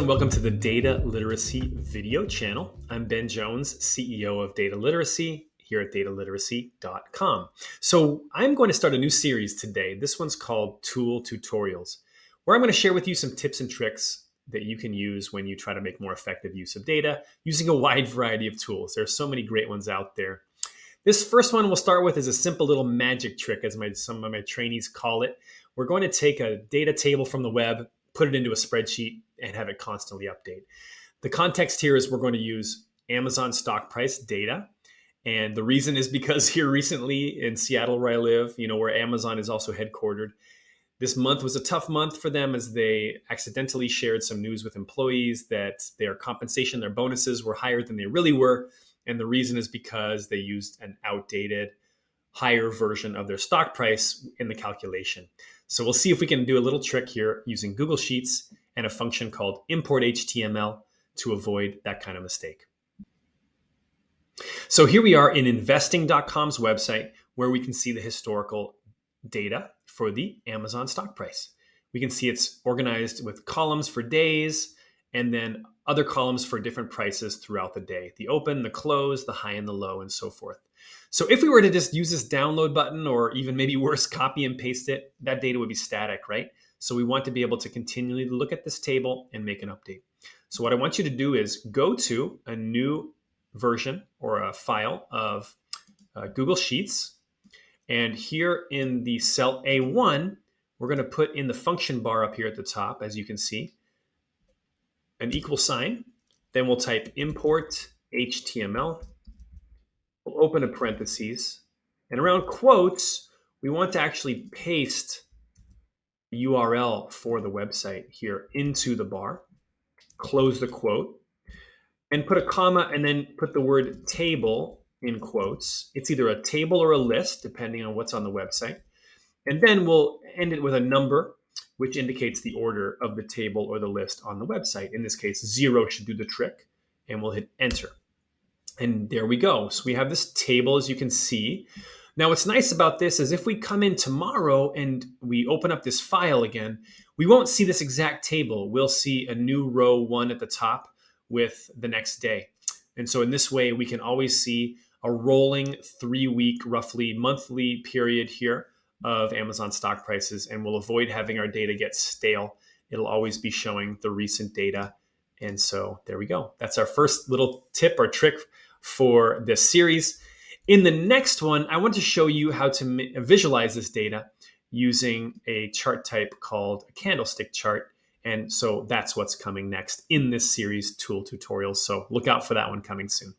and welcome to the Data Literacy video channel. I'm Ben Jones, CEO of Data Literacy here at dataliteracy.com. So I'm going to start a new series today. This one's called Tool Tutorials, where I'm going to share with you some tips and tricks that you can use when you try to make more effective use of data using a wide variety of tools. There are so many great ones out there. This first one we'll start with is a simple little magic trick, as some of my trainees call it. We're going to take a data table from the web, put it into a spreadsheet, and have it constantly update. The context here is we're going to use Amazon stock price data. And the reason is because here recently in Seattle, where I live, where Amazon is also headquartered, this month was a tough month for them as they accidentally shared some news with employees that their compensation, their bonuses were higher than they really were. And the reason is because they used an outdated, higher version of their stock price in the calculation. So we'll see if we can do a little trick here using Google Sheets and a function called IMPORTHTML to avoid that kind of mistake. So here we are in investing.com's website, where we can see the historical data for the Amazon stock price. We can see it's organized with columns for days and then other columns for different prices throughout the day: the open, the close, the high and the low, and so forth. So if we were to just use this download button, or even maybe worse, copy and paste it, that data would be static, right? So we want to be able to continually look at this table and make an update. So what I want you to do is go to a new version or a file of Google Sheets. And here in the cell A1, we're going to put in the function bar up here at the top, as you can see, an equal sign. Then we'll type import HTML. We'll open a parentheses. And around quotes, we want to actually paste the URL for the website here into the bar. Close the quote and put a comma and then put the word table in quotes. It's either a table or a list, depending on what's on the website. And then we'll end it with a number, which indicates the order of the table or the list on the website. In this case, 0 should do the trick, and we'll hit enter. And there we go. So we have this table, as you can see. Now, what's nice about this is if we come in tomorrow and we open up this file again, we won't see this exact table. We'll see a new row 1 at the top with the next day. And so in this way, we can always see a rolling 3-week, roughly monthly period here of Amazon stock prices, and we'll avoid having our data get stale. It'll always be showing the recent data. And so there we go. That's our first little tip or trick for this series. In the next one, I want to show you how to visualize this data using a chart type called a candlestick chart. And so that's what's coming next in this series, Tool Tutorials. So look out for that one coming soon.